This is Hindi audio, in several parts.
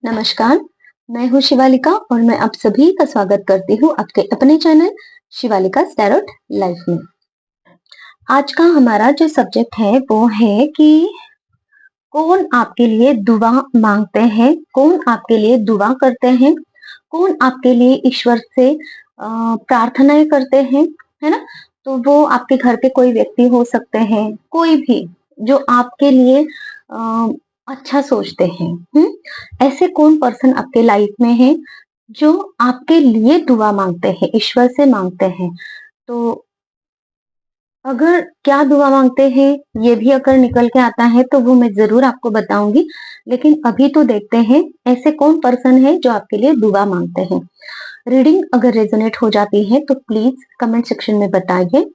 नमस्कार, मैं हूँ शिवालिका और मैं आप सभी का स्वागत करती हूँ आपके अपने चैनल शिवालिका टैरोट लाइफ में। आज का हमारा जो सब्जेक्ट है वो है कि कौन आपके लिए दुआ मांगते हैं, कौन आपके लिए दुआ करते हैं, कौन आपके लिए ईश्वर से प्रार्थनाएं करते हैं, है ना? तो वो आपके घर के कोई व्यक्ति हो सकते हैं, कोई भी जो आपके लिए अ, अच्छा सोचते हैं। ऐसे कौन पर्सन आपके लाइफ में है जो आपके लिए दुआ मांगते हैं, ईश्वर से मांगते हैं? तो अगर क्या दुआ मांगते हैं ये भी अगर निकल के आता है तो वो मैं जरूर आपको बताऊंगी। लेकिन अभी तो देखते हैं ऐसे कौन पर्सन है जो आपके लिए दुआ मांगते हैं। रीडिंग अगर रेजोनेट हो जाती है तो प्लीज कमेंट सेक्शन में बताइए।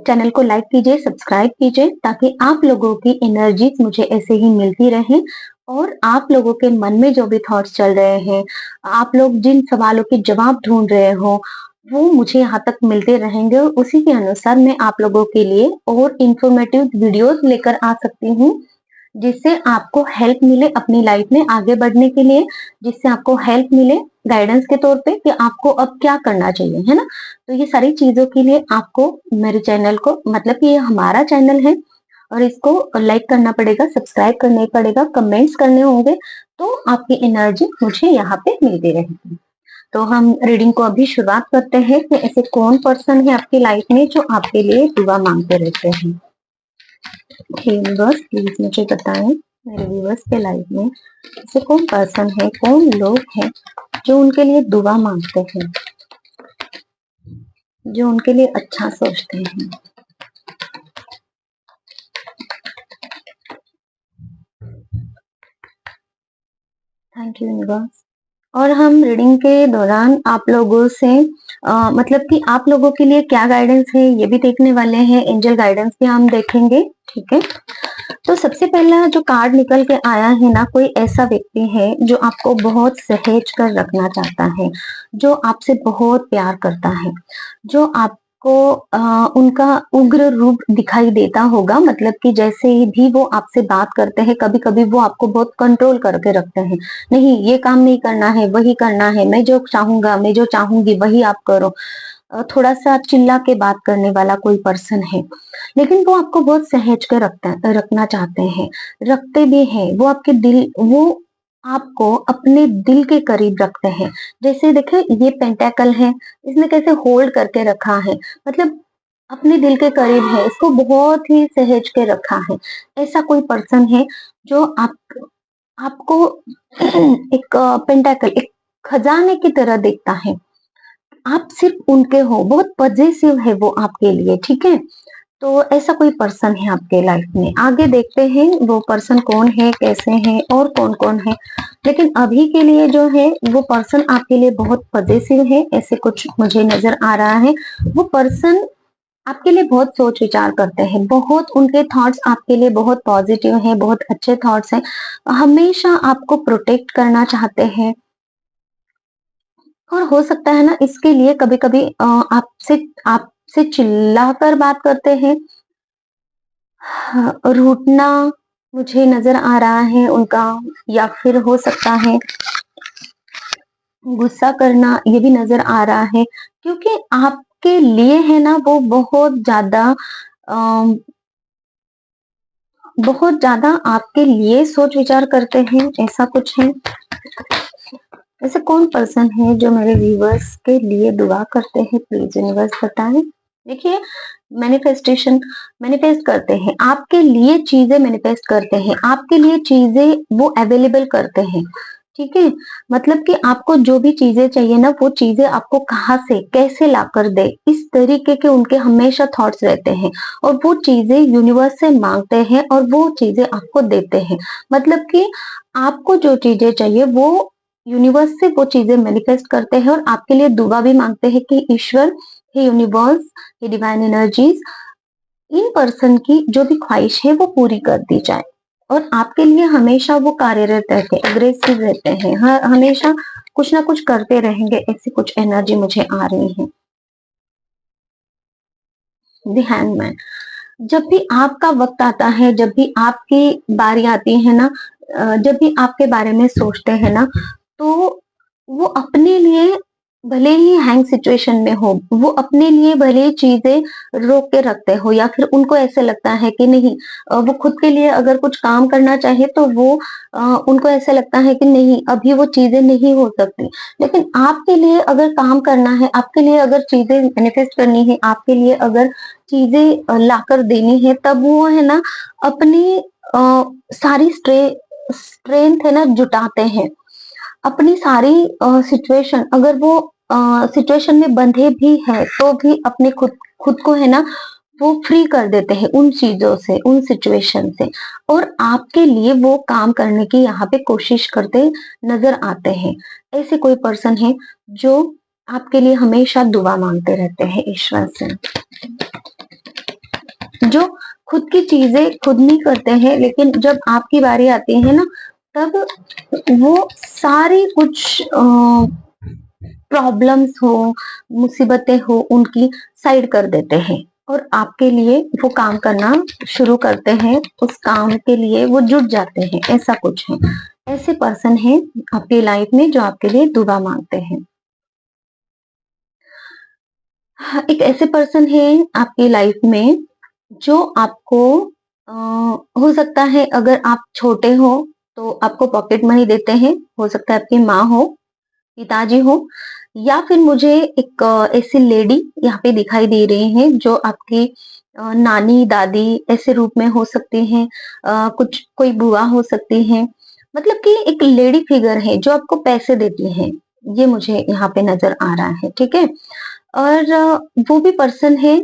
चैनल को लाइक कीजिए, सब्सक्राइब कीजिए ताकि आप लोगों की एनर्जीज मुझे ऐसे ही मिलती रहे और आप लोगों के मन में जो भी थॉट्स चल रहे हैं, आप लोग जिन सवालों के जवाब ढूंढ रहे हो, वो मुझे यहाँ तक मिलते रहेंगे और उसी के अनुसार मैं आप लोगों के लिए और इंफॉर्मेटिव वीडियोस लेकर आ सकती हूँ, जिससे आपको हेल्प मिले अपनी लाइफ में आगे बढ़ने के लिए, जिससे आपको हेल्प मिले गाइडेंस के तौर पे कि आपको अब क्या करना चाहिए, है ना? तो ये सारी चीजों के लिए आपको मेरे चैनल को, मतलब कि ये हमारा चैनल है और इसको लाइक करना पड़ेगा, सब्सक्राइब करना पड़ेगा, कमेंट्स करने होंगे, तो आपकी एनर्जी मुझे यहाँ पे मिलती रहेगी। तो हम रीडिंग को अभी शुरुआत करते हैं कि ऐसे कौन पर्सन है आपकी लाइफ में जो आपके लिए दुआ मांगते रहते हैं। यूनिवर्स प्लीज मुझे बताएं मेरे व्यूवर्स के लाइफ में ऐसे कौन पर्सन है, कौन लोग हैं जो उनके लिए दुआ मांगते हैं, जो उनके लिए अच्छा सोचते हैं। Thank you universe. और हम रीडिंग के दौरान आप लोगों से मतलब कि आप लोगों के लिए क्या गाइडेंस है ये भी देखने वाले हैं, एंजल गाइडेंस भी हम देखेंगे। ठीक है, तो सबसे पहला जो कार्ड निकल के आया है ना, कोई ऐसा व्यक्ति है जो आपको बहुत सहेज कर रखना चाहता है, जो आपसे बहुत प्यार करता है, जो आपको उनका उग्र रूप दिखाई देता होगा। मतलब कि जैसे ही भी वो आपसे बात करते हैं, कभी कभी वो आपको बहुत कंट्रोल करके रखते हैं। नहीं, ये काम नहीं करना है, वही करना है, मैं जो चाहूंगा, मैं जो चाहूंगी वही आप करो। थोड़ा सा चिल्ला के बात करने वाला कोई पर्सन है, लेकिन वो आपको बहुत सहेज के रखना चाहते हैं, रखते भी हैं। वो आपके दिल, वो आपको अपने दिल के करीब रखते हैं। जैसे देखे ये पेंटाकल है, इसने कैसे होल्ड करके रखा है, मतलब अपने दिल के करीब है, इसको बहुत ही सहेज के रखा है। ऐसा कोई पर्सन है जो आपको एक पेंटाकल, एक खजाने की तरह देखता है। आप सिर्फ उनके हो, बहुत पॉजिटिव है वो आपके लिए। ठीक है, तो ऐसा कोई पर्सन है आपके लाइफ में। आगे देखते हैं वो पर्सन कौन है, कैसे है और कौन कौन है। लेकिन अभी के लिए जो है वो पर्सन आपके लिए बहुत पॉजिटिव है, ऐसे कुछ मुझे नजर आ रहा है। वो पर्सन आपके लिए बहुत सोच विचार करते हैं, बहुत उनके थॉट्स आपके लिए बहुत पॉजिटिव हैं, बहुत अच्छे थॉट्स हैं, हमेशा आपको प्रोटेक्ट करना चाहते हैं। और हो सकता है ना, इसके लिए कभी कभी आपसे आपसे चिल्लाकर बात करते हैं। हाँ, रूठना मुझे नजर आ रहा है उनका, या फिर हो सकता है गुस्सा करना, ये भी नजर आ रहा है। क्योंकि आपके लिए है ना वो बहुत ज्यादा आपके लिए सोच विचार करते हैं, ऐसा कुछ है। ऐसे कौन पर्सन है जो मेरे व्यूवर्स के लिए दुआ करते हैं, प्लीज यूनिवर्स बताएं। देखिए, मैनिफेस्टेशन मैनिफेस्ट करते हैं, आपके लिए चीजें मैनिफेस्ट करते हैं, आपके लिए चीजें वो अवेलेबल करते हैं। ठीक है, मतलब कि आपको जो भी चीजें चाहिए ना, वो चीजें आपको कहाँ से कैसे ला कर दे, इस तरीके के उनके हमेशा थॉट्स रहते हैं। और वो चीजें यूनिवर्स से मांगते हैं और वो चीजें आपको देते हैं। मतलब कि आपको जो चीजें चाहिए वो यूनिवर्स से वो चीजें मैनिफेस्ट करते हैं और आपके लिए दुआ भी मांगते हैं कि ईश्वर, हे यूनिवर्स, हे डिवाइन एनर्जीज, इन पर्सन की जो भी ख्वाहिश है वो पूरी कर दी जाए। और आपके लिए हमेशा वो कार्यरत रहते हैं, अग्रेसिव रहते हैं, हमेशा कुछ ना कुछ करते रहेंगे, ऐसी कुछ एनर्जी मुझे आ रही है। द हैंगमैन, जब भी आपका वक्त आता है, जब भी आपकी बारी आती है ना, जब भी आपके बारे में सोचते हैं ना, तो वो अपने लिए भले ही हैंग सिचुएशन में हो, वो अपने लिए भले ही चीजें रोक के रखते हो, या फिर उनको ऐसे लगता है कि नहीं, वो खुद के लिए अगर कुछ काम करना चाहे तो वो उनको ऐसा लगता है कि नहीं, अभी वो चीजें नहीं हो सकती। लेकिन आपके लिए अगर काम करना है, आपके लिए अगर चीजें मैनिफेस्ट करनी है, आपके लिए अगर चीजें लाकर देनी है, तब वो है ना अपनी सारी स्ट्रेंथ है ना जुटाते हैं। अपनी सारी सिचुएशन, अगर वो सिचुएशन में बंधे भी हैं तो भी अपने खुद खुद को है ना वो फ्री कर देते हैं उन चीजों से, उन सिचुएशन से, और आपके लिए वो काम करने की यहाँ पे कोशिश करते नजर आते हैं। ऐसे कोई पर्सन है जो आपके लिए हमेशा दुआ मांगते रहते हैं ईश्वर से, जो खुद की चीजें खुद नहीं करते हैं, लेकिन जब आपकी बारी आती है ना, तब वो सारी कुछ प्रॉब्लम्स हो, मुसीबतें हो, उनकी साइड कर देते हैं और आपके लिए वो काम करना शुरू करते हैं। उस काम के लिए वो जुट जाते हैं। ऐसा कुछ है, ऐसे पर्सन है आपकी लाइफ में जो आपके लिए दुआ मांगते हैं। हाँ, एक ऐसे पर्सन है आपकी लाइफ में जो आपको हो सकता है अगर आप छोटे हो तो आपको पॉकेट मनी देते हैं, हो सकता है आपकी माँ हो, पिताजी हो, या फिर मुझे एक ऐसी लेडी यहाँ पे दिखाई दे रही है जो आपकी नानी दादी ऐसे रूप में हो सकती हैं, कुछ कोई बुआ हो सकती है, मतलब कि एक लेडी फिगर है जो आपको पैसे देती है। ये मुझे यहाँ पे नजर आ रहा है, ठीक है। और वो भी पर्सन है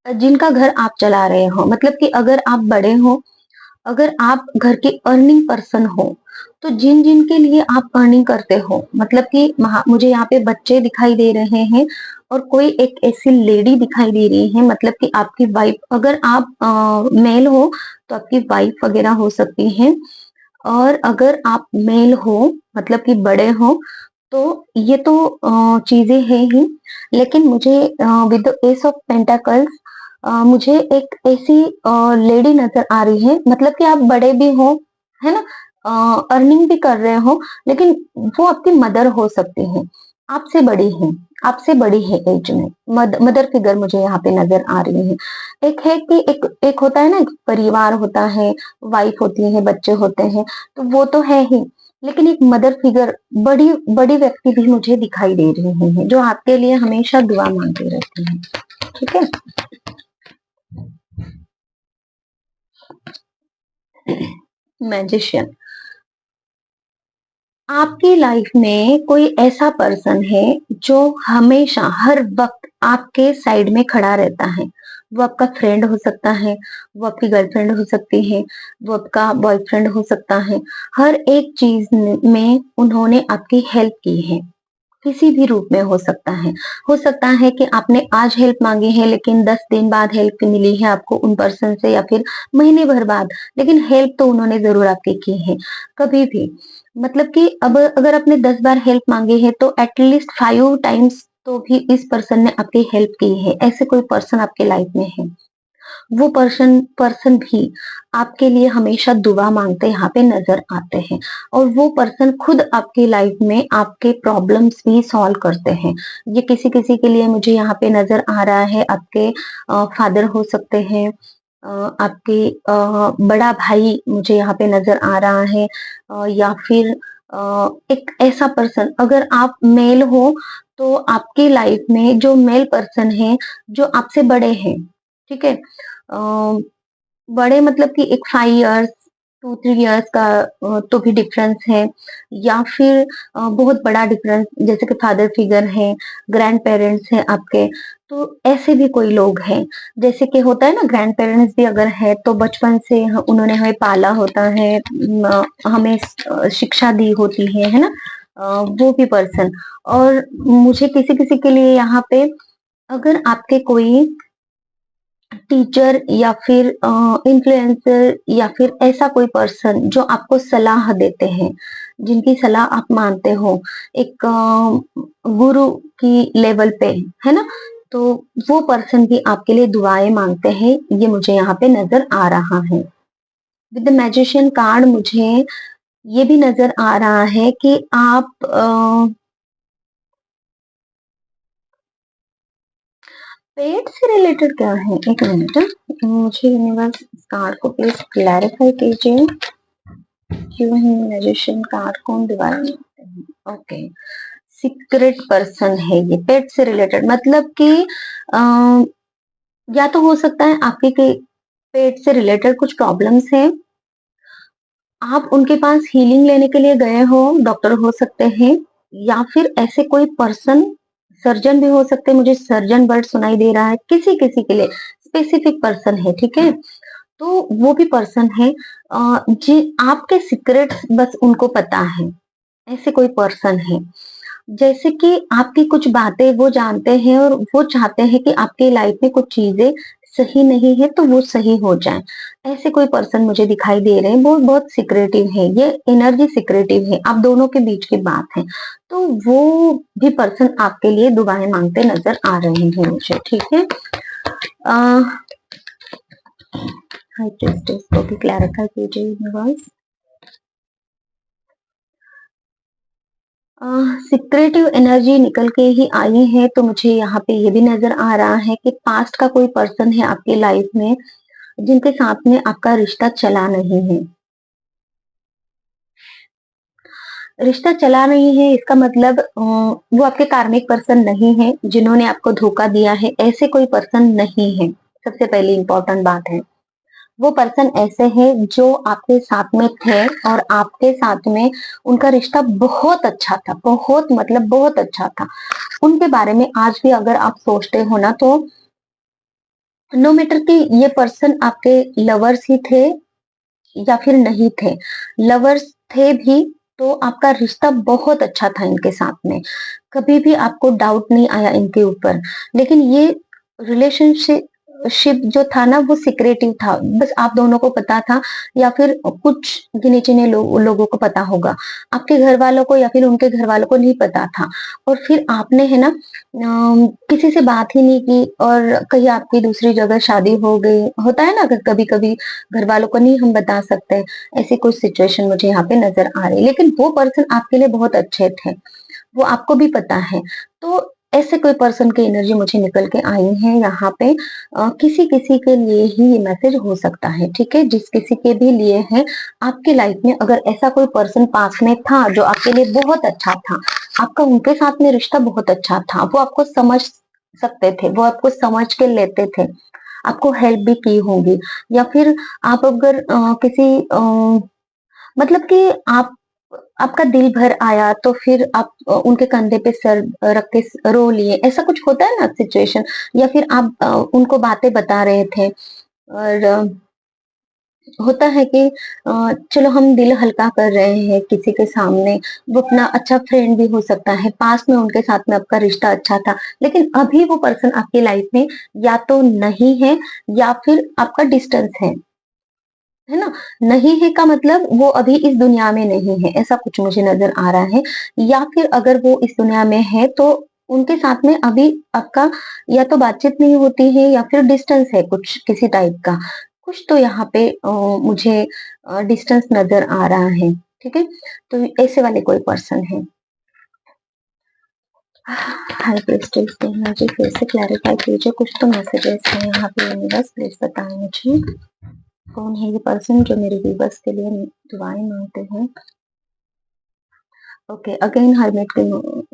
जिनका घर आप चला रहे हो, मतलब कि अगर आप बड़े हो, अगर आप घर के अर्निंग पर्सन हो, तो जिन जिन के लिए आप अर्निंग करते हो, मतलब कि मुझे यहाँ पे बच्चे दिखाई दे रहे हैं और कोई एक ऐसी लेडी दिखाई दे रही है, मतलब कि आपकी वाइफ, अगर आप मेल हो तो आपकी वाइफ वगैरह हो सकती है, और अगर आप मेल हो मतलब कि बड़े हो, तो ये तो चीजें हैं ही। लेकिन मुझे विद एस ऑफ पेंटाकल्स मुझे एक ऐसी लेडी नजर आ रही है, मतलब कि आप बड़े भी हो, है ना, अर्निंग भी कर रहे हो, लेकिन वो आपकी मदर हो सकती है, आपसे बड़ी है, आपसे बड़ी है एज में। मदर फिगर मुझे यहाँ पे नजर आ रही है। एक है कि एक होता है ना, एक परिवार होता है, वाइफ होती है, बच्चे होते हैं, तो वो तो है ही, लेकिन एक मदर फिगर, बड़ी बड़ी व्यक्ति भी मुझे दिखाई दे रही है जो आपके लिए हमेशा दुआ मांगती रहती है, ठीक है। मैजिशियन, आपकी लाइफ में कोई ऐसा पर्सन है जो हमेशा हर वक्त आपके साइड में खड़ा रहता है। वो आपका फ्रेंड हो सकता है, वो आपकी गर्लफ्रेंड हो सकती है, वो आपका बॉयफ्रेंड हो सकता है। हर एक चीज में उन्होंने आपकी हेल्प की है, किसी भी रूप में हो सकता है। हो सकता है कि आपने आज हेल्प मांगी है, लेकिन 10 दिन बाद हेल्प मिली है आपको उन पर्सन से, या फिर महीने भर बाद, लेकिन हेल्प तो उन्होंने जरूर आपकी की है कभी भी। मतलब कि अब अगर आपने 10 बार हेल्प मांगी है तो एटलीस्ट 5 टाइम्स तो भी इस पर्सन ने आपकी हेल्प की है। ऐसे कोई पर्सन आपके लाइफ में है, वो पर्सन पर्सन भी आपके लिए हमेशा दुआ मांगते यहाँ पे नजर आते हैं, और वो पर्सन खुद आपकी लाइफ में आपके प्रॉब्लम्स भी सॉल्व करते हैं। ये किसी किसी के लिए मुझे यहाँ पे नजर आ रहा है, आपके फादर हो सकते हैं, आपके बड़ा भाई मुझे यहाँ पे नजर आ रहा है, या फिर एक ऐसा पर्सन, अगर आप मेल हो तो आपकी लाइफ में जो मेल पर्सन है जो आपसे बड़े हैं, ठीक है। बड़े मतलब कि एक 5 इयर्स 2-3 इयर्स का तो भी डिफरेंस है, या फिर बहुत बड़ा डिफरेंस, जैसे कि फादर फिगर है, ग्रैंड पेरेंट्स हैं आपके, तो ऐसे भी कोई लोग हैं। जैसे कि होता है ना, ग्रैंड पेरेंट्स भी अगर है तो बचपन से उन्होंने हमें पाला होता है, हमें शिक्षा दी होती है ना, वो भी पर्सन। और मुझे किसी किसी के लिए यहाँ पे, अगर आपके कोई टीचर या फिर इन्फ्लुएंसर या फिर ऐसा कोई पर्सन जो आपको सलाह देते हैं, जिनकी सलाह आप मानते हो, एक गुरु की लेवल पे, है ना, तो वो पर्सन भी आपके लिए दुआएं मांगते हैं, ये मुझे यहाँ पे नजर आ रहा है। विद द मैजिशियन कार्ड मुझे ये भी नजर आ रहा है कि आप पेट से रिलेटेड क्या है, एक मिनट, मुझे यूनिवर्स इस कार्ड को प्लीज क्लैरिफाई कीजिए। क्यों है मैजिशियन कार्ड कौन डिवाइन होते हैं? ओके, सीक्रेट पर्सन है ये, पेट से रिलेटेड, मतलब कि या तो हो सकता है आपके पेट से रिलेटेड कुछ प्रॉब्लम्स हैं, आप उनके पास हीलिंग लेने के लिए गए हो, डॉक्टर हो सकते हैं, या फिर ऐसे कोई पर्सन, सर्जन भी हो सकते हैं, मुझे सर्जन वर्ड सुनाई दे रहा है, किसी किसी के लिए स्पेसिफिक पर्सन है, ठीक है। तो वो भी पर्सन है जी, आपके सीक्रेट्स बस उनको पता है, ऐसे कोई पर्सन है। जैसे कि आपकी कुछ बातें वो जानते हैं और वो चाहते हैं कि आपकी लाइफ में कुछ चीजें सही नहीं है तो वो सही हो जाए। ऐसे कोई पर्सन मुझे दिखाई दे रहे हैं, वो बहुत सिक्रेटिव है, ये एनर्जी सिक्रेटिव है, आप दोनों के बीच की बात है। तो वो भी पर्सन आपके लिए दुआएं मांगते नजर आ रहे हैं मुझे, ठीक है। हाई प्रीस्टेस को भी क्लैरिफाई कीजिए यूनिवर्स। सिक्रेटिव एनर्जी निकल के ही आई है, तो मुझे यहाँ पे ये भी नजर आ रहा है कि पास्ट का कोई पर्सन है आपकी लाइफ में जिनके साथ में आपका रिश्ता चला नहीं है। रिश्ता चला नहीं है इसका मतलब वो आपके कार्मिक पर्सन नहीं है जिन्होंने आपको धोखा दिया है, ऐसे कोई पर्सन नहीं है। सबसे पहली इंपॉर्टेंट बात है, वो पर्सन ऐसे हैं जो आपके साथ में थे और आपके साथ में उनका रिश्ता बहुत अच्छा था, बहुत मतलब बहुत अच्छा था। उनके बारे में आज भी अगर आप सोचते हो ना, तो नो मैटर कि ये पर्सन आपके लवर्स ही थे या फिर नहीं थे, लवर्स थे भी तो आपका रिश्ता बहुत अच्छा था इनके साथ में, कभी भी आपको डाउट नहीं आया इनके ऊपर। लेकिन ये रिलेशनशिप शिप जो था ना वो सिक्रेटिव था, बस आप दोनों को पता था या फिर कुछ गिने चुने लोगों को पता होगा, आपके घर वालों को या फिर उनके घर वालों को नहीं पता था। और फिर आपने है ना किसी से बात ही नहीं की और कहीं आपकी दूसरी जगह शादी हो गई, होता है ना कभी कभी घर वालों को नहीं हम बता सकते, ऐसी कुछ सिचुएशन मुझे यहाँ पे नजर आ रही है। लेकिन वो पर्सन आपके लिए बहुत अच्छे थे, वो आपको भी पता है। तो ऐसे कोई पर्सन की एनर्जी मुझे निकल के आई है यहाँ पे। किसी किसी के लिए ही ये मैसेज हो सकता है, ठीक है, जिस किसी के भी लिए है आपकी लाइफ में अगर ऐसा कोई पर्सन पास में था जो आपके लिए बहुत अच्छा था, आपका उनके साथ में रिश्ता बहुत अच्छा था, वो आपको समझ सकते थे, वो आपको समझ के लेते थे, आपको हेल्प भी की होगी, या फिर आप अगर किसी मतलब कि आप आपका दिल भर आया तो फिर आप उनके कंधे पे सर रख के रो लिए, ऐसा कुछ होता है ना सिचुएशन, या फिर आप उनको बातें बता रहे थे और होता है कि चलो हम दिल हल्का कर रहे हैं किसी के सामने, वो अपना अच्छा फ्रेंड भी हो सकता है, पास में उनके साथ में आपका रिश्ता अच्छा था, लेकिन अभी वो पर्सन आपकी लाइफ में या तो नहीं है या फिर आपका डिस्टेंस है ना। नहीं है का मतलब वो अभी इस दुनिया में नहीं है, ऐसा कुछ मुझे नजर आ रहा है। या फिर अगर वो इस दुनिया में है तो उनके साथ में अभी आपका या तो बातचीत नहीं होती है या फिर डिस्टेंस है कुछ किसी टाइप का, कुछ तो यहाँ पे मुझे डिस्टेंस नजर आ रहा है, ठीक है। तो ऐसे वाले कोई पर्सन है। हाई प्रीस्टेस की एनर्जी फिर से क्लैरिफाई कीजिए, कुछ तो मैसेजेस हैं यहाँ पे यूनिवर्स, प्लीज बताएं मुझे कौन है ये पर्सन जो मेरे व्यूवर्स के लिए दुआएं मांगते हैं। ओके, अगेन हर्मिट की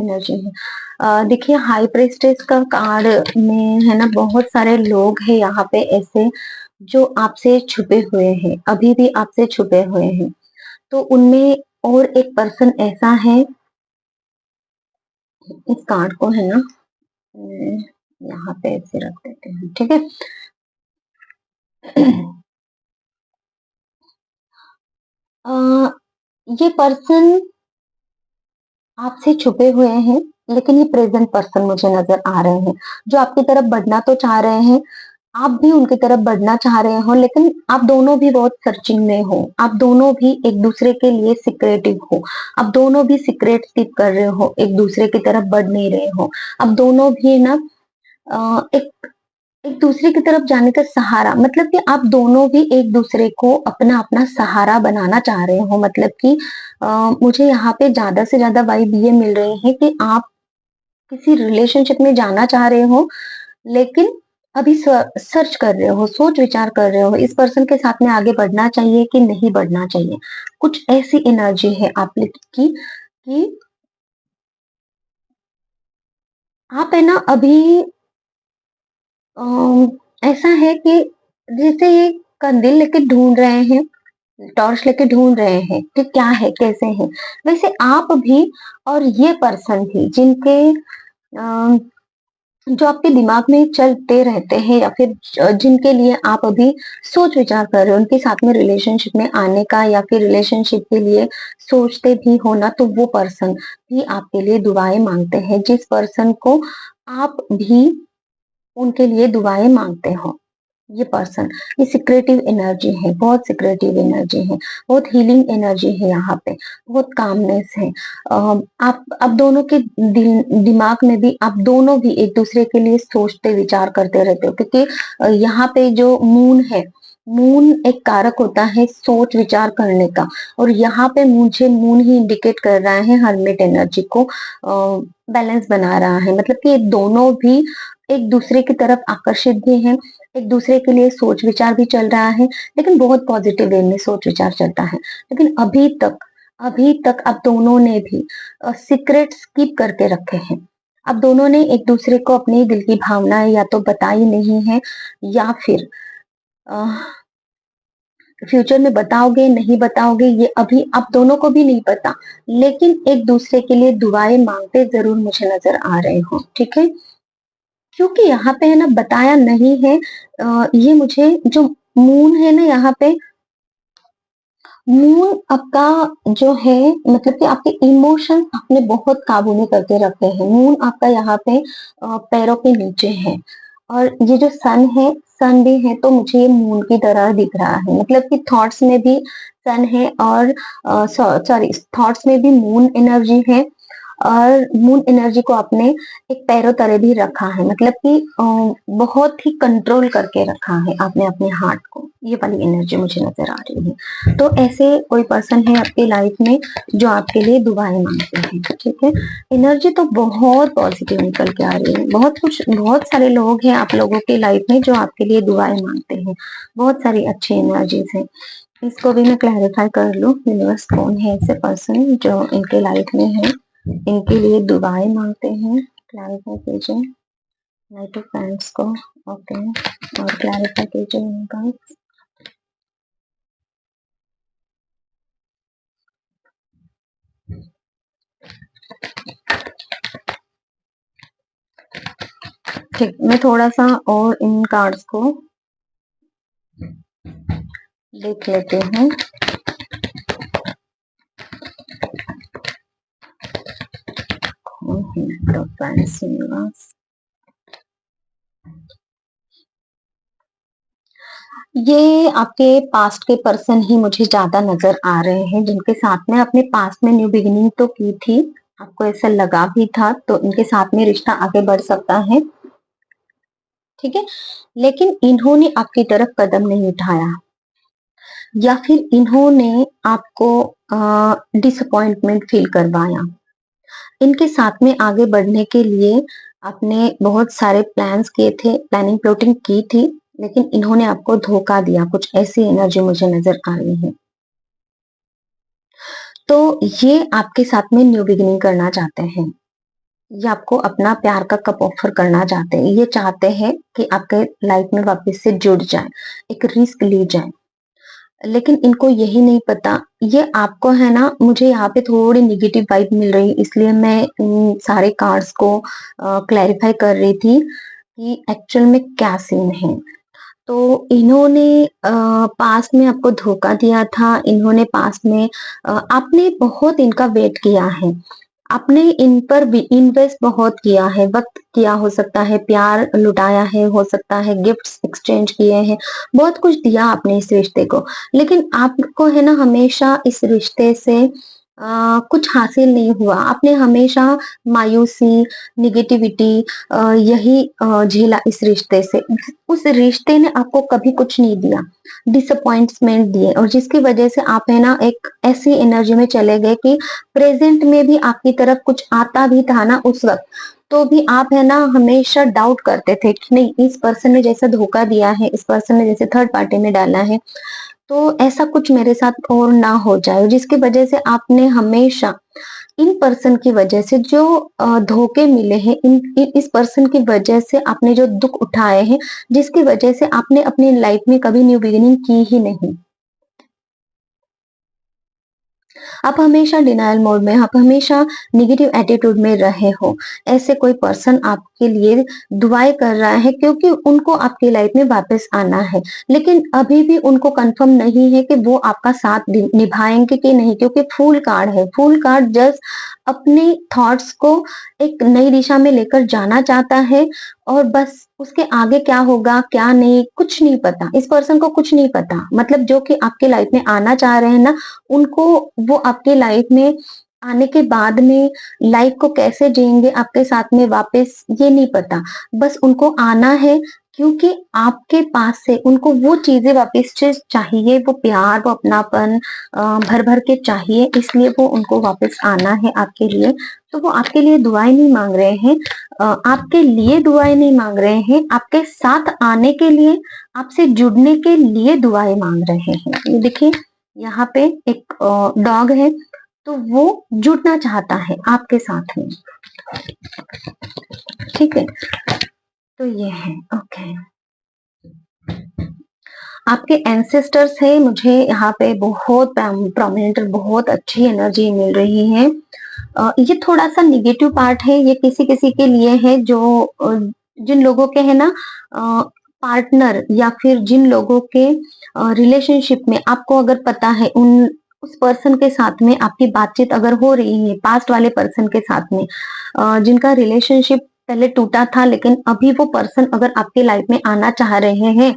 एनर्जी है। देखिए हाई प्रीस्टेस का कार्ड में है ना बहुत सारे लोग हैं यहाँ पे ऐसे जो आपसे छुपे हुए हैं, अभी भी आपसे छुपे हुए हैं। तो उनमें और एक पर्सन ऐसा है, इस कार्ड को है ना यहाँ पे ऐसे रख देते हैं, ठीक है। ये पर्सन आपसे छुपे हुए हैं, लेकिन ये प्रेजेंट पर्सन मुझे नजर आ रहे हैं जो आपकी तरफ बढ़ना तो चाह रहे हैं, आप भी उनकी तरफ बढ़ना चाह रहे हो, लेकिन आप दोनों भी बहुत सर्चिंग में हो, आप दोनों भी एक दूसरे के लिए सिक्रेटिव हो, आप दोनों भी सीक्रेट कीप कर रहे हो, एक दूसरे की तरफ बढ़ नहीं रहे हो, आप दोनों भी ना एक एक दूसरे की तरफ जाने का सहारा, मतलब कि आप दोनों भी एक दूसरे को अपना अपना सहारा बनाना चाह रहे हो। मतलब कि मुझे यहाँ पे ज्यादा से ज्यादा वाइब ये मिल रही है कि आप किसी रिलेशनशिप में जाना चाह रहे हो, लेकिन अभी सर्च कर रहे हो, सोच विचार कर रहे हो इस पर्सन के साथ में आगे बढ़ना चाहिए कि नहीं बढ़ना चाहिए। कुछ ऐसी एनर्जी है आप की कि आप है ना अभी ऐसा है कि जैसे ये कंदील लेके ढूंढ रहे हैं, टॉर्च लेके ढूंढ रहे हैं कि क्या है कैसे है, वैसे आप भी और ये पर्सन भी जिनके जो आपके दिमाग में चलते रहते हैं या फिर जिनके लिए आप अभी सोच विचार कर रहे हो उनके साथ में रिलेशनशिप में आने का या फिर रिलेशनशिप के लिए सोचते भी हो ना, तो वो पर्सन भी आपके लिए दुआएं मांगते हैं। जिस पर्सन को आप भी उनके लिए दुआएं मांगते हो, ये पर्सन, ये सिक्रेटिव एनर्जी है, बहुत सिक्रेटिव एनर्जी है, बहुत हीलिंग एनर्जी है यहाँ पे, बहुत कामनेस है। आप दोनों के दिमाग में भी आप दोनों भी एक दूसरे के लिए सोचते विचार करते रहते हो, क्योंकि यहाँ पे जो मून है, मून एक कारक होता है सोच विचार करने का, और यहाँ पे मुझे मून ही इंडिकेट कर रहा है हर्मिट एनर्जी को बैलेंस बना रहा है। मतलब कि ये दोनों भी एक दूसरे की तरफ आकर्षित भी हैं, एक दूसरे के लिए सोच विचार भी चल रहा है, लेकिन बहुत पॉजिटिव वे में सोच विचार चलता है। लेकिन अभी तक अब दोनों ने भी सीक्रेट्स कीप करके रखे हैं। अब दोनों ने एक दूसरे को अपनी दिल की भावनाएं या तो बताई नहीं है, या फिर फ्यूचर में बताओगे नहीं बताओगे ये अभी आप दोनों को भी नहीं पता, लेकिन एक दूसरे के लिए दुआएं मांगते जरूर मुझे नजर आ रहे हो। ठीक है, क्योंकि यहाँ पे है ना बताया नहीं है। ये मुझे जो मून है ना यहाँ पे, मून आपका जो है, मतलब कि आपके इमोशंस आपने बहुत काबू में करके रखे हैं। मून आपका यहाँ पे पैरों के नीचे है, और ये जो सन है, सन भी है तो मुझे ये मून की तरह दिख रहा है। मतलब कि थॉट्स में भी सन है, और सॉरी, थॉट्स में भी मून एनर्जी है, और मून एनर्जी को आपने एक पैरों तरह भी रखा है। मतलब कि बहुत ही कंट्रोल करके रखा है आपने अपने हार्ट को। ये वाली एनर्जी मुझे नजर आ रही है। तो ऐसे कोई पर्सन है आपकी लाइफ में जो आपके लिए दुआएं मांगते हैं। ठीक है, एनर्जी तो बहुत पॉजिटिव निकल के आ रही है। बहुत सारे लोग हैं आप लोगों की लाइफ में जो आपके लिए दुआएं मांगते हैं। बहुत सारी अच्छी एनर्जीज है। इसको भी मैं क्लैरिफाई कर लूं, यूनिवर्स कौन है ऐसे पर्सन जो इनके लाइफ में है, इनके लिए दुआएं मांगते हैं। क्लैरिफाई कीजिए नाइट ऑफ पैंट्स को। ओके, और क्लैरिफाई कीजिए इनका। ठीक, मैं थोड़ा सा और इन कार्ड्स को देख लेते हैं। कौन है नाइट ऑफ पैंट्स यूनिवर्स? ये आपके पास्ट के पर्सन ही मुझे ज्यादा नजर आ रहे हैं, जिनके साथ में अपने पास्ट में न्यू बिगिनिंग तो की थी, आपको ऐसा लगा भी था, तो इनके साथ में रिश्ता आगे बढ़ सकता है। ठीक है, लेकिन इन्होंने आपकी तरफ कदम नहीं उठाया, या फिर इन्होंने आपको डिसअपॉइंटमेंट फील करवाया। इनके साथ में आगे बढ़ने के लिए आपने बहुत सारे प्लान्स किए थे, प्लानिंग प्लॉटिंग की थी, लेकिन इन्होंने आपको धोखा दिया। कुछ ऐसी एनर्जी मुझे नजर आ रही है। तो ये आपके साथ में न्यू बिगिनिंग करना चाहते हैं, ये आपको अपना प्यार का कप ऑफर करना चाहते हैं। ये चाहते हैं कि आपके लाइफ में वापस से जुड़ जाए, एक रिस्क ले जाए, लेकिन इनको यही नहीं पता। ये आपको है ना, मुझे यहाँ पे थोड़ी निगेटिव वाइब मिल रही, इसलिए मैं इन सारे कार्ड्स को क्लैरिफाई कर रही थी कि एक्चुअल में क्या सीन है। तो इन्होंने पास्ट में आपको धोखा दिया था। इन्होंने पास्ट में आपने बहुत इनका वेट किया है, आपने इन पर भी इन्वेस्ट बहुत किया है, वक्त किया, हो सकता है प्यार लुटाया है, हो सकता है गिफ्ट्स एक्सचेंज किए हैं, बहुत कुछ दिया आपने इस रिश्ते को। लेकिन आपको है ना हमेशा इस रिश्ते से कुछ हासिल नहीं हुआ, आपने हमेशा मायूसी, नेगेटिविटी यही झेला इस रिश्ते से। उस रिश्ते ने आपको कभी कुछ नहीं दिया, डिसअपॉइंटमेंट दिए, और जिसकी वजह से आप है ना एक ऐसी एनर्जी में चले गए कि प्रेजेंट में भी आपकी तरफ कुछ आता भी था ना उस वक्त, तो भी आप है ना हमेशा डाउट करते थे कि नहीं, इस पर्सन ने जैसा धोखा दिया है, इस पर्सन ने जैसे थर्ड पार्टी में डाला है, तो ऐसा कुछ मेरे साथ और ना हो जाए। जिसकी वजह से आपने हमेशा इन पर्सन की वजह से जो धोखे मिले हैं, इस पर्सन की वजह से आपने जो दुख उठाए हैं, जिसकी वजह से आपने अपनी लाइफ में कभी न्यू बिगिनिंग की ही नहीं। आप हमेशा डिनायल मोड में, आप हमेशा नेगेटिव एटीट्यूड में रहे हो। ऐसे कोई पर्सन आपके लिए दुआएं कर रहा है क्योंकि उनको आपकी लाइफ में वापस आना है, लेकिन अभी भी उनको कंफर्म नहीं है कि वो आपका साथ निभाएंगे कि नहीं, क्योंकि फूल कार्ड है। फूल कार्ड जस्ट अपने थॉट्स को एक नई दिशा में लेकर जाना चाहता है, और बस उसके आगे क्या होगा क्या नहीं कुछ नहीं पता, इस पर्सन को कुछ नहीं पता। मतलब जो कि आपके लाइफ में आना चाह रहे हैं ना, उनको वो आपके लाइफ में आने के बाद में लाइफ को कैसे जिएंगे आपके साथ में वापस, ये नहीं पता। बस उनको आना है क्योंकि आपके पास से उनको वो चीजें वापस से चाहिए, वो प्यार, वो अपनापन भर भर के चाहिए, इसलिए वो उनको वापस आना है आपके लिए। तो वो आपके लिए दुआएं नहीं मांग रहे हैं, आपके लिए दुआएं नहीं मांग रहे हैं, आपके साथ आने के लिए, आपसे जुड़ने के लिए दुआएं मांग रहे हैं। ये देखिए, यहाँ पे एक डॉग है, तो वो जुड़ना चाहता है आपके साथ में। ठीक है, तो ये है। ओके, आपके एंसेस्टर्स है, मुझे यहाँ पे बहुत प्रोमिनेंट, बहुत अच्छी एनर्जी मिल रही है। ये थोड़ा सा निगेटिव पार्ट है, ये किसी किसी के लिए है जो जिन लोगों के है ना पार्टनर, या फिर जिन लोगों के रिलेशनशिप में आपको अगर पता है उन उस पर्सन के साथ में आपकी बातचीत अगर हो रही है, पास्ट वाले पर्सन के साथ में जिनका रिलेशनशिप पहले टूटा था, लेकिन अभी वो पर्सन अगर आपके लाइफ में आना चाह रहे हैं,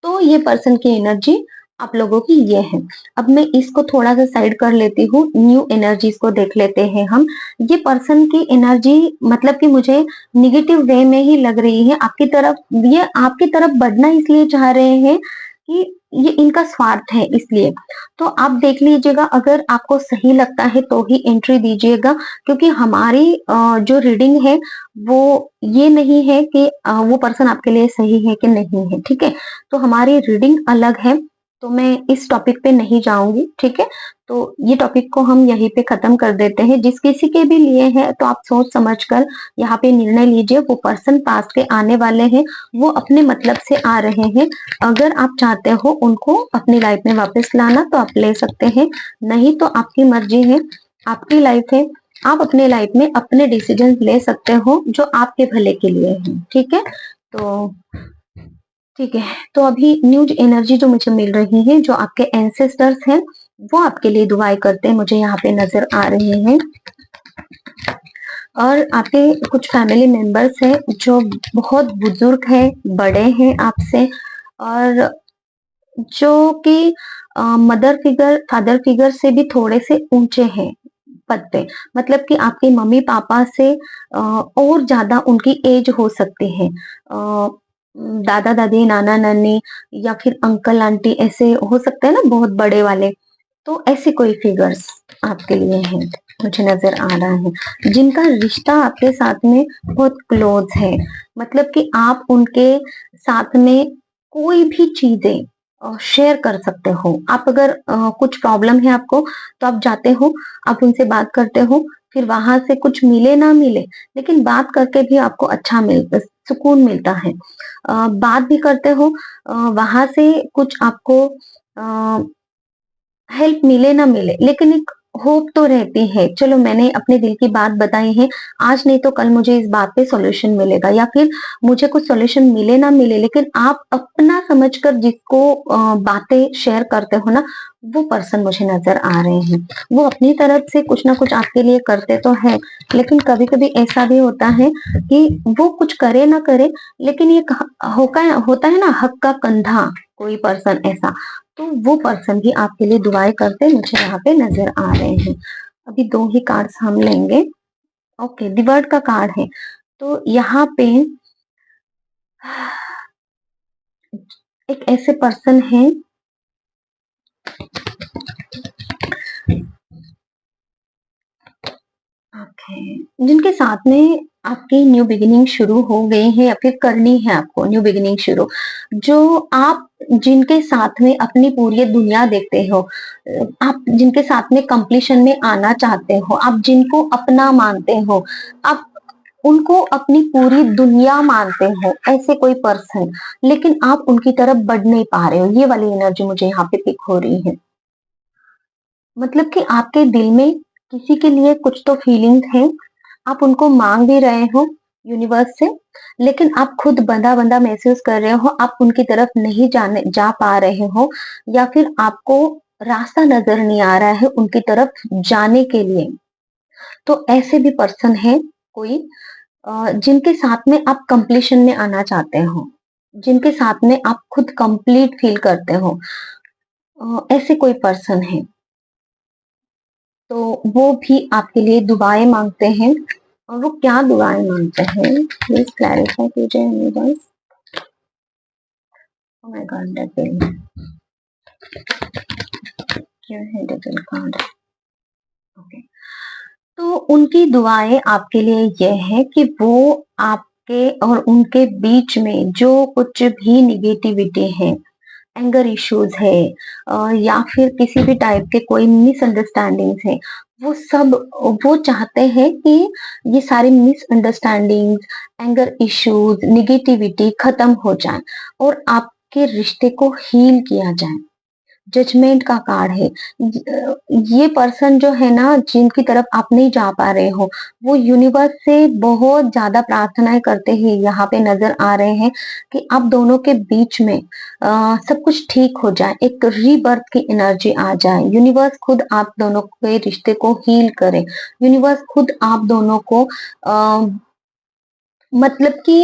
तो ये पर्सन की एनर्जी आप लोगों की ये है। अब मैं इसको थोड़ा सा साइड कर लेती हूँ, न्यू एनर्जीज को देख लेते हैं हम। ये पर्सन की एनर्जी मतलब कि मुझे निगेटिव वे में ही लग रही है आपकी तरफ। ये आपकी तरफ बढ़ना इसलिए चाह रहे हैं कि ये इनका स्वार्थ है, इसलिए। तो आप देख लीजिएगा, अगर आपको सही लगता है तो ही एंट्री दीजिएगा, क्योंकि हमारी जो रीडिंग है वो ये नहीं है कि वो पर्सन आपके लिए सही है कि नहीं है। ठीक है, तो हमारी रीडिंग अलग है, तो मैं इस टॉपिक पे नहीं जाऊंगी। ठीक है, तो ये टॉपिक को हम यहीं पे खत्म कर देते हैं। जिस किसी के भी लिए है तो आप सोच समझ कर यहाँ पे निर्णय लीजिए। वो पर्सन पास्ट के आने वाले हैं, वो अपने मतलब से आ रहे हैं। अगर आप चाहते हो उनको अपनी लाइफ में वापस लाना तो आप ले सकते हैं, नहीं तो आपकी मर्जी है, आपकी लाइफ है, आप अपने लाइफ में अपने डिसीजन ले सकते हो जो आपके भले के लिए है। ठीक है, तो ठीक है, तो अभी न्यूज एनर्जी जो मुझे मिल रही है, जो आपके एंसेस्टर्स हैं वो आपके लिए दुआएं करते हैं, मुझे यहाँ पे नजर आ रहे हैं। और आपके कुछ फैमिली मेंबर्स हैं जो बहुत बुजुर्ग हैं, बड़े हैं आपसे, और जो कि मदर फिगर, फादर फिगर से भी थोड़े से ऊंचे हैं पद पे। मतलब कि आपके मम्मी पापा से और ज्यादा उनकी एज हो सकती है। दादा दादी, नाना नानी, या फिर अंकल आंटी, ऐसे हो सकते हैं ना बहुत बड़े वाले। तो ऐसे कोई फिगर्स आपके लिए हैं, मुझे नजर आ रहा है, जिनका रिश्ता आपके साथ में बहुत क्लोज है। मतलब कि आप उनके साथ में कोई भी चीजें शेयर कर सकते हो। आप अगर कुछ प्रॉब्लम है आपको, तो आप जाते हो, आप उनसे बात करते हो, फिर वहां से कुछ मिले ना मिले, लेकिन बात करके भी आपको अच्छा सुकून मिलता है। बात भी करते हो, वहां से कुछ आपको हेल्प मिले ना मिले, लेकिन एक होप तो रहती है, चलो मैंने अपने दिल की बात बताई है, आज नहीं तो कल मुझे इस बात पे सॉल्यूशन मिलेगा, या फिर मुझे कुछ सॉल्यूशन मिले ना मिले, लेकिन आप अपना समझकर जिसको बातें शेयर करते हो ना, वो पर्सन मुझे नजर आ रहे हैं। वो अपनी तरफ से कुछ ना कुछ आपके लिए करते तो है, लेकिन कभी कभी ऐसा भी होता है कि वो कुछ करे ना करे, लेकिन ये होता है ना हक का कंधा, कोई पर्सन ऐसा, तो वो पर्सन भी आपके लिए दुआएं करते मुझे यहाँ पे नजर आ रहे हैं। अभी 2 ही कार्ड्स हम लेंगे। ओके, द वर्ल्ड का कार्ड है। तो यहाँ पे एक ऐसे पर्सन है, ओके, जिनके साथ में आपकी न्यू बिगिनिंग शुरू हो गई है या फिर करनी है आपको न्यू बिगिनिंग शुरू। जो आप जिनके साथ में अपनी पूरी दुनिया देखते हो, आप जिनके साथ में कंप्लीशन में आना चाहते हो, आप जिनको अपना मानते हो, आप उनको अपनी पूरी दुनिया मानते हो, ऐसे कोई पर्सन, लेकिन आप उनकी तरफ बढ़ नहीं पा रहे हो। ये वाली एनर्जी मुझे यहाँ पे पिक हो रही है। मतलब कि आपके दिल में किसी के लिए कुछ तो फीलिंग है, आप उनको मांग भी रहे हो यूनिवर्स से, लेकिन आप खुद बंधा बंधा महसूस कर रहे हो, आप उनकी तरफ नहीं जाने जा पा रहे हो, या फिर आपको रास्ता नजर नहीं आ रहा है उनकी तरफ जाने के लिए। तो ऐसे भी पर्सन है कोई, जिनके साथ में आप कंप्लीशन में आना चाहते हो, जिनके साथ में आप खुद कंप्लीट फील करते हो, ऐसे कोई पर्सन है। तो वो भी आपके लिए दुआएं मांगते हैं। और वो क्या दुआएं मांगते हैं, प्लीज क्लैरिफाई कीजिए universe. Oh my God, devil, क्या है डेविल कार्ड? ओके, तो उनकी दुआएं आपके लिए यह है कि वो आपके और उनके बीच में जो कुछ भी निगेटिविटी है, एंगर इश्यूज है, या फिर किसी भी टाइप के कोई मिसअंडरस्टैंडिंग्स है, वो सब, वो चाहते हैं कि ये सारी मिसअंडरस्टैंडिंग्स, एंगर इश्यूज, निगेटिविटी खत्म हो जाए और आपके रिश्ते को हील किया जाए। जजमेंट का कार्ड है। ये पर्सन जो है ना, जिनकी तरफ आप नहीं जा पा रहे हो, वो यूनिवर्स से बहुत ज्यादा प्रार्थनाएं करते हैं, यहाँ पे नजर आ रहे हैं कि आप दोनों के बीच में सब कुछ ठीक हो जाए, एक रीबर्थ की एनर्जी आ जाए, यूनिवर्स खुद आप दोनों के रिश्ते को हील करे, यूनिवर्स खुद आप दोनों को मतलब कि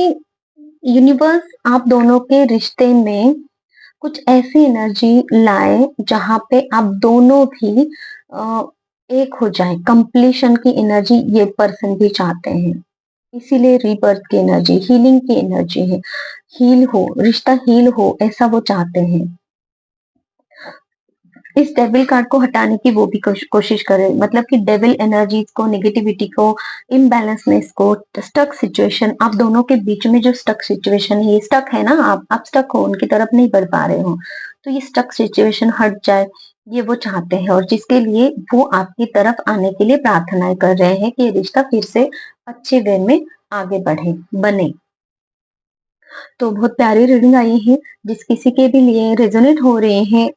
यूनिवर्स आप दोनों के रिश्ते में कुछ ऐसी एनर्जी लाए जहां पे आप दोनों भी अ, एक हो जाए। कंप्लीशन की एनर्जी ये पर्सन भी चाहते हैं, इसीलिए रीबर्थ की एनर्जी, हीलिंग की एनर्जी है। हील हो, रिश्ता हील हो, ऐसा वो चाहते हैं। इस डेविल कार्ड को हटाने की वो भी कोशिश करें, मतलब कि डेविल एनर्जीज को, नेगेटिविटी को, इम्बैलेंसनेस को, स्टक सिचुएशन, आप दोनों के बीच में जो स्टक सिचुएशन है, ये स्टक है ना, आप स्टक हो, उनकी तरफ नहीं बढ़ पा रहे हो, तो ये स्टक सिचुएशन हट जाए, ये वो चाहते हैं। और जिसके लिए वो आपकी तरफ आने के लिए प्रार्थनाएं कर रहे हैं कि ये रिश्ता फिर से अच्छे वे में आगे बढ़े, बने। तो बहुत प्यारी रीडिंग आई है, जिस किसी के भी लिए रेजोनेट हो रहे हैं।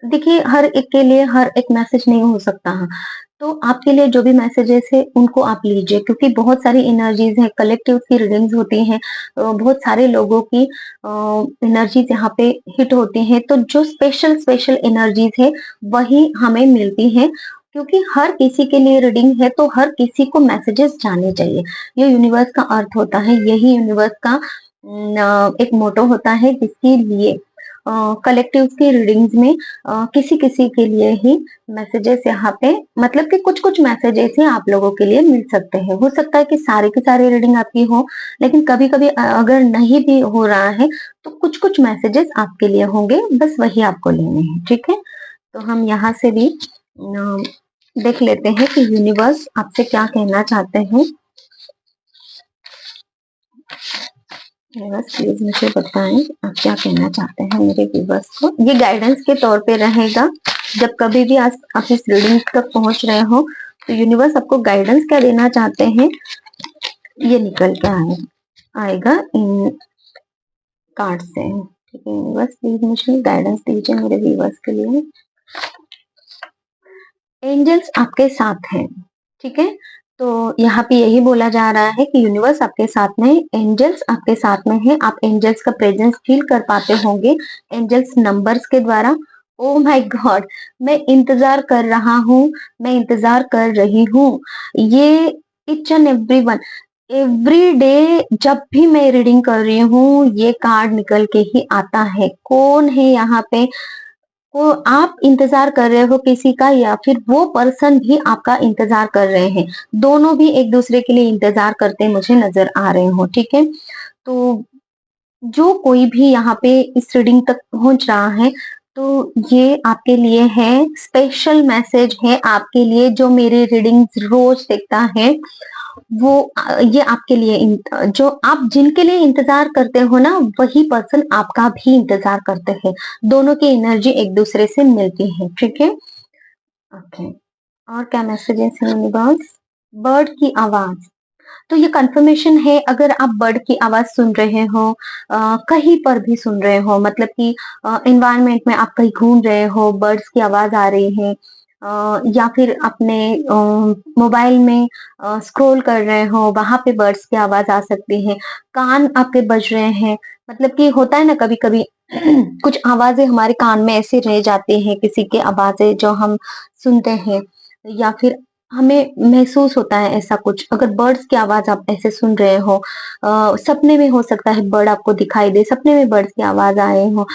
देखिए, हर एक के लिए हर एक मैसेज नहीं हो सकता है, तो आपके लिए जो भी मैसेजेस है उनको आप लीजिए, क्योंकि बहुत सारी एनर्जीज है, कलेक्टिव की रीडिंग्स होती हैं, बहुत सारे लोगों की एनर्जीज यहाँ पे हिट होती हैं, तो जो स्पेशल स्पेशल एनर्जीज है वही हमें मिलती हैं, क्योंकि हर किसी के लिए रीडिंग है, तो हर किसी को मैसेजेस जाने चाहिए। ये यूनिवर्स का अर्थ होता है, यही यूनिवर्स का एक मोटो होता है, जिसके लिए कलेक्टिव की रीडिंग्स में किसी किसी के लिए ही मैसेजेस यहाँ पे, मतलब कि कुछ कुछ मैसेजेस ही आप लोगों के लिए मिल सकते हैं। हो सकता है कि सारे की सारी रीडिंग आपकी हो, लेकिन कभी कभी अगर नहीं भी हो रहा है तो कुछ कुछ मैसेजेस आपके लिए होंगे, बस वही आपको लेने हैं, ठीक है। तो हम यहाँ से भी देख लेते हैं कि यूनिवर्स आपसे क्या कहना चाहते हैं। बस प्लीज मुझे बताएं आप क्या कहना चाहते हैं मेरे व्यूवर्स को। ये गाइडेंस के तौर पे रहेगा, जब कभी भी आप इस रीडिंग तक पहुंच रहे हो तो यूनिवर्स आपको गाइडेंस क्या देना चाहते हैं, ये निकल के आएगा इन कार्ड से, ठीक है। यूनिवर्स प्लीज मुझे गाइडेंस दीजिए मेरे व्यूवर्स के लिए। एंजल्स आपके साथ हैं, ठीक है। तो यहाँ पे यही बोला जा रहा है कि यूनिवर्स आपके साथ में, एंजल्स आपके साथ में है, आप एंजल्स का प्रेजेंस फील कर पाते होंगे एंजल्स नंबर्स के द्वारा। ओ माय गॉड, मैं इंतजार कर रहा हूँ, मैं इंतजार कर रही हूँ। ये each and everyone, every day जब भी मैं रीडिंग कर रही हूँ ये कार्ड निकल के ही आता है। कौन है यहाँ पे, को आप इंतजार कर रहे हो किसी का, या फिर वो पर्सन भी आपका इंतजार कर रहे हैं। दोनों भी एक दूसरे के लिए इंतजार करते मुझे नजर आ रहे हो, ठीक है। तो जो कोई भी यहाँ पे इस रीडिंग तक पहुंच रहा है, तो ये आपके लिए है, स्पेशल मैसेज है आपके लिए। जो मेरी रीडिंग रोज देखता है वो ये आपके लिए जो आप जिनके लिए इंतजार करते हो ना, वही पर्सन आपका भी इंतजार करते हैं। दोनों की एनर्जी एक दूसरे से मिलती है, ठीक है। ओके, और क्या मैसेजेस है यूनिवर्स? बर्ड की आवाज, तो ये कंफर्मेशन है। अगर आप बर्ड की आवाज सुन रहे हो, कहीं पर भी सुन रहे हो, मतलब कि एनवायरनमेंट में आप कहीं घूम रहे हो, बर्ड्स की आवाज आ रही है, या फिर अपने मोबाइल में स्क्रॉल कर रहे हो, वहां पे बर्ड्स की आवाज आ सकती है। कान आपके बज रहे हैं, मतलब कि होता है ना कभी कभी कुछ आवाजें हमारे कान में ऐसे रह जाती हैं, किसी की आवाजें जो हम सुनते हैं, या फिर हमें महसूस होता है ऐसा कुछ। अगर बर्ड्स की आवाज आप ऐसे सुन रहे हो, सपने में हो सकता है बर्ड आपको दिखाई दे, सपने में बर्ड्स की आवाज आए हो।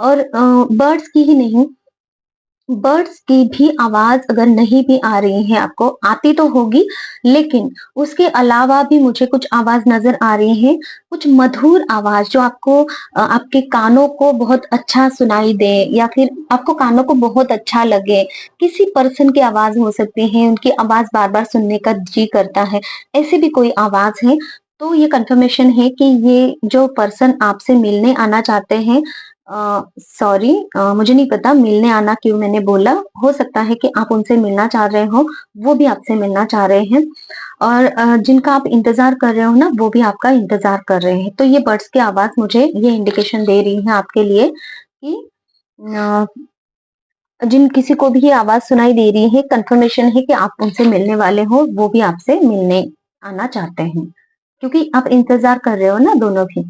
और बर्ड्स की ही नहीं, बर्ड्स की भी आवाज अगर नहीं भी आ रही है आपको, आती तो होगी, लेकिन उसके अलावा भी मुझे कुछ आवाज नजर आ रही है, कुछ मधुर आवाज जो आपको आपके कानों को बहुत अच्छा सुनाई दे, या फिर आपको कानों को बहुत अच्छा लगे। किसी पर्सन की आवाज हो सकती है, उनकी आवाज बार बार सुनने का जी करता है, ऐसी भी कोई आवाज है। तो ये कंफर्मेशन है कि ये जो पर्सन आपसे मिलने आना चाहते हैं, सॉरी, मुझे नहीं पता मिलने आना क्यों मैंने बोला। हो सकता है कि आप उनसे मिलना चाह रहे हो, वो भी आपसे मिलना चाह रहे हैं, और जिनका आप इंतजार कर रहे हो ना, वो भी आपका इंतजार कर रहे हैं। तो ये बर्ड्स की आवाज मुझे ये इंडिकेशन दे रही है आपके लिए कि अ, जिन किसी को भी ये आवाज सुनाई दे रही है, कंफर्मेशन है कि आप उनसे मिलने वाले हो, वो भी आपसे मिलने आना चाहते हैं, क्योंकि आप इंतजार कर रहे हो ना दोनों भी।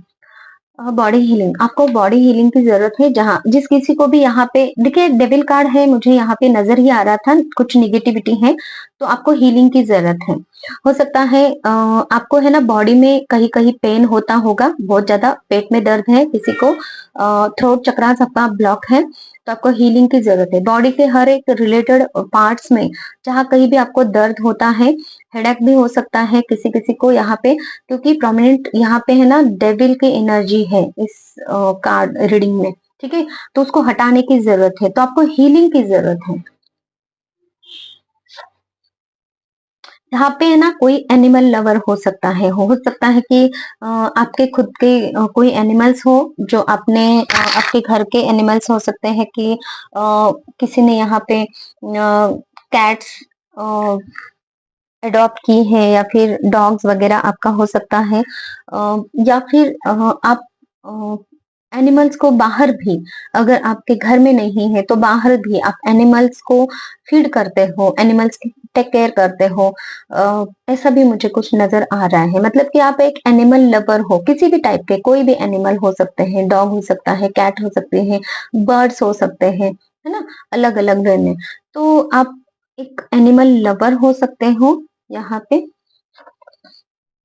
बॉडी हीलिंग, आपको बॉडी हीलिंग की जरूरत है। जहां जिस किसी को भी यहाँ पे देखिए डेविल कार्ड है, मुझे यहाँ पे नजर ही आ रहा था कुछ निगेटिविटी है, तो आपको हीलिंग की जरूरत है। हो सकता है आपको है ना बॉडी में कहीं कहीं पेन होता होगा, बहुत ज्यादा पेट में दर्द है किसी को, थ्रोट चक्रास आपका ब्लॉक है, तो आपको हीलिंग की जरूरत है। बॉडी के हर एक रिलेटेड पार्ट्स में जहाँ कहीं भी आपको दर्द होता है, हेडेक भी हो सकता है किसी किसी को यहाँ पे, क्योंकि प्रोमिनेंट यहाँ पे है ना डेविल की एनर्जी है इस कार्ड रीडिंग में, ठीक है। तो उसको हटाने की जरूरत है, तो आपको हीलिंग की जरूरत है। यहाँ पे है ना कोई एनिमल लवर हो सकता है, हो सकता है कि आपके खुद के कोई एनिमल्स हो, जो आपने आपके घर के एनिमल्स हो सकते हैं कि किसी ने यहाँ पे कैट्स अडॉप्ट की है, या फिर डॉग्स वगैरह आपका हो सकता है, या फिर आप एनिमल्स को बाहर भी, अगर आपके घर में नहीं है तो बाहर भी आप एनिमल्स को फीड करते हो, एनिमल्स की टेक केयर करते हो। ऐसा भी मुझे कुछ नजर आ रहा है, मतलब कि आप एक एनिमल लवर हो, किसी भी टाइप के, कोई भी एनिमल हो सकते हैं, डॉग हो सकता है, कैट हो सकते हैं, बर्ड्स हो सकते हैं, है ना, अलग अलग वे में। तो आप एक एनिमल लवर हो सकते हो यहाँ पे।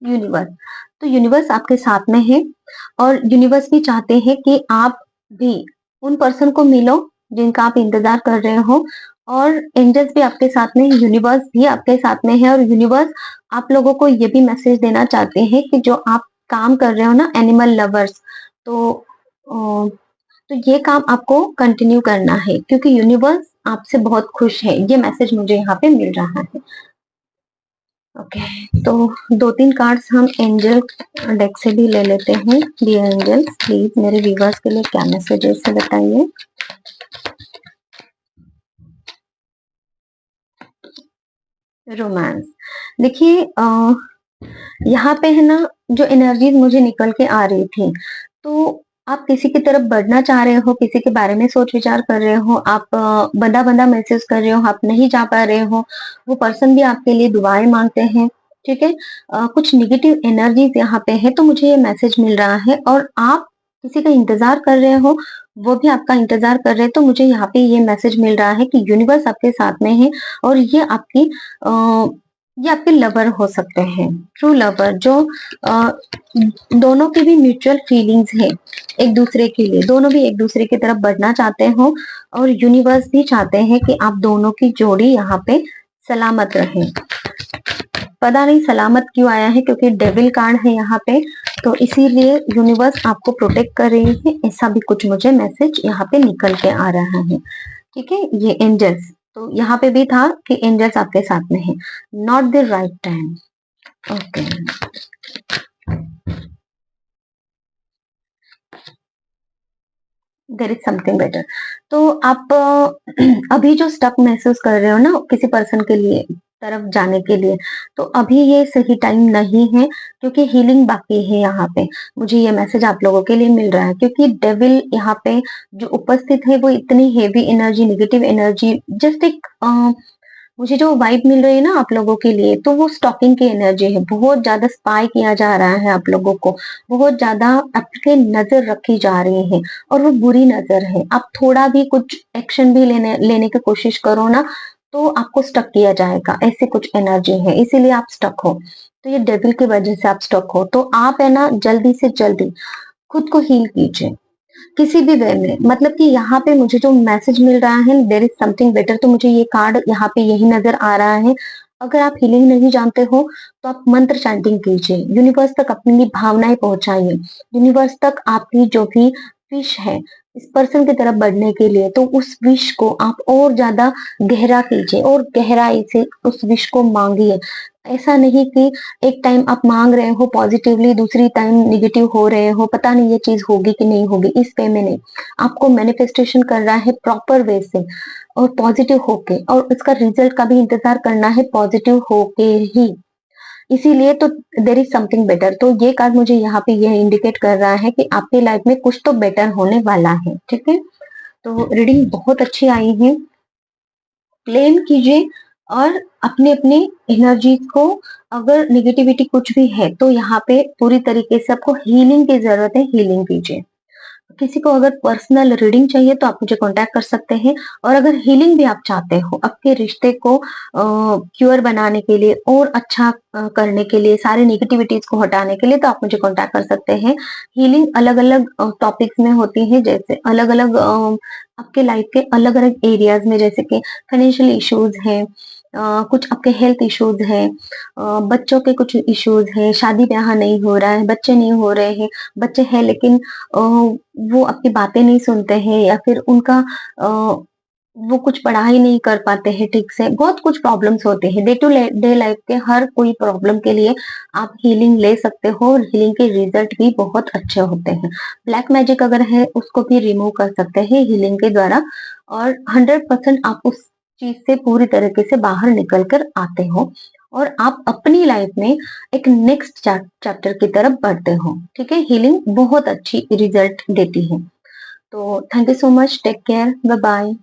यूनिवर्स, तो यूनिवर्स आपके साथ में है, और यूनिवर्स भी चाहते हैं कि आप भी उन पर्सन को मिलो जिनका आप इंतजार कर रहे हो, और एंजल्स भी आपके साथ में, यूनिवर्स भी आपके साथ में है। और यूनिवर्स आप लोगों को ये भी मैसेज देना चाहते हैं कि जो आप काम कर रहे हो ना एनिमल लवर्स, तो तो ये काम आपको कंटिन्यू करना है, क्योंकि यूनिवर्स आपसे बहुत खुश है, ये मैसेज मुझे यहाँ पे मिल रहा है। ओके, तो दो तीन कार्ड्स हम एंजल डेक से भी ले लेते हैं। डियर एंजल्स, प्लीज मेरे व्यूवर्स के लिए क्या मैसेजेस है बताइए। रोमांस, देखिए यहाँ पे है ना जो एनर्जीज मुझे निकल के आ रही थी, तो आप किसी की तरफ बढ़ना चाह रहे हो, किसी के बारे में सोच विचार कर रहे हो, आप बंधा बंधा महसूस कर रहे हो, आप नहीं जा पा रहे हो, वो पर्सन भी आपके लिए दुआएं मांगते हैं, ठीक है। कुछ निगेटिव एनर्जीज यहाँ पे है, तो मुझे ये मैसेज मिल रहा है, और आप किसी का इंतजार कर रहे हो, वो भी आपका इंतजार कर रहे हैं। तो मुझे यहाँ पे ये मैसेज मिल रहा है कि यूनिवर्स आपके साथ में है, और ये आपकी ये आपके लवर हो सकते हैं, ट्रू लवर, जो अ, दोनों की भी म्यूचुअल फीलिंग्स है एक दूसरे के लिए, दोनों भी एक दूसरे की तरफ बढ़ना चाहते हो, और यूनिवर्स भी चाहते हैं कि आप दोनों की जोड़ी यहाँ पे सलामत रहे। पता नहीं सलामत क्यों आया है, क्योंकि डेविल कार्ड है यहाँ पे, तो इसीलिए यूनिवर्स आपको प्रोटेक्ट कर रही है, ऐसा भी कुछ मुझे मैसेज यहाँ पे निकल के आ रहा है। ठीक है, ये एंजल्स, तो यहाँ पे भी था कि एंजल्स आपके साथ में है। Not the right time. Okay, there is something better. तो आप अभी जो स्टक महसूस कर रहे हो ना किसी पर्सन के लिए तरफ जाने के लिए, तो अभी ये सही टाइम नहीं है, क्योंकि हीलिंग बाकी है यहाँ पे। मुझे ये मैसेज आप लोगों के लिए मिल रहा है, क्योंकि डेविल यहाँ पे जो उपस्थित है वो इतनी heavy energy, negative energy, just एक मुझे जो वाइब मिल रही है ना आप लोगों के लिए, तो वो स्टॉकिंग की एनर्जी है। बहुत ज्यादा स्पाई किया जा रहा है आप लोगों को, बहुत ज्यादा आप पे नजर रखी जा रही है, और वो बुरी नजर है। आप थोड़ा भी कुछ एक्शन भी लेने लेने की कोशिश करो ना, तो आपको स्टक किया जाएगा, ऐसी कुछ एनर्जी है, इसीलिए आप स्टक हो। तो ये डेविल की वजह से आप स्टक हो, तो आप है ना जल्दी से जल्दी खुद को हील कीजिए किसी भी वे में। मतलब कि यहाँ पे मुझे जो मैसेज मिल रहा है, देर इज समथिंग बेटर, तो मुझे ये कार्ड यहाँ पे यही नजर आ रहा है। अगर आप हीलिंग नहीं जानते हो तो आप मंत्र चैंटिंग कीजिए, यूनिवर्स तक अपनी भावनाएं पहुंचाइए, यूनिवर्स तक आपकी जो भी विश है इस पर्सन की तरफ बढ़ने के लिए, तो उस विश को आप और ज्यादा गहरा कीजिए और गहराई से उस विश को मांगिए। ऐसा नहीं कि एक टाइम आप मांग रहे हो पॉजिटिवली, दूसरी टाइम निगेटिव हो रहे हो, पता नहीं ये चीज होगी कि नहीं होगी, इस वे में नहीं। आपको मैनिफेस्टेशन करना है प्रॉपर वे से और पॉजिटिव होके, और इसका रिजल्ट का भी इंतजार करना है पॉजिटिव होके ही। इसीलिए तो देर इज समथिंग बेटर। तो ये कार्ड मुझे यहाँ पे यह इंडिकेट कर रहा है कि आपकी लाइफ में कुछ तो बेटर होने वाला है। ठीक है, तो रीडिंग बहुत अच्छी आई है, क्लेम कीजिए, और अपने अपने एनर्जीज को, अगर निगेटिविटी कुछ भी है तो यहाँ पे पूरी तरीके से आपको हीलिंग की जरूरत है, हीलिंग कीजिए। किसी को अगर पर्सनल रीडिंग चाहिए तो आप मुझे कांटेक्ट कर सकते हैं, और अगर हीलिंग भी आप चाहते हो आपके रिश्ते को क्योर बनाने के लिए और अच्छा करने के लिए, सारे नेगेटिविटीज को हटाने के लिए, तो आप मुझे कांटेक्ट कर सकते हैं। हीलिंग अलग अलग टॉपिक्स में होती है, जैसे अलग अलग आपके लाइफ के अलग अलग एरियाज में, जैसे कि फाइनेंशियल इश्यूज हैं, कुछ आपके हेल्थ इश्यूज हैं, बच्चों के कुछ इश्यूज हैं, शादी ब्याह नहीं हो रहा है, बच्चे नहीं हो रहे हैं, बच्चे हैं लेकिन वो आपकी बातें नहीं सुनते हैं, या फिर उनका वो कुछ पढ़ाई नहीं कर पाते हैं ठीक से, बहुत कुछ प्रॉब्लम्स होते हैं। डे टू डे लाइफ के हर कोई प्रॉब्लम के लिए आप हीलिंग ले सकते हो, और हीलिंग के रिजल्ट भी बहुत अच्छे होते हैं। ब्लैक मैजिक अगर है उसको भी रिमूव कर सकते हैं हीलिंग के द्वारा, और 100% आप उस चीज से पूरी तरीके से बाहर निकल कर आते हो, और आप अपनी लाइफ में एक नेक्स्ट चैप्टर की तरफ बढ़ते हो। ठीक है, हीलिंग बहुत अच्छी रिजल्ट देती है। तो thank you so much, take care, bye bye.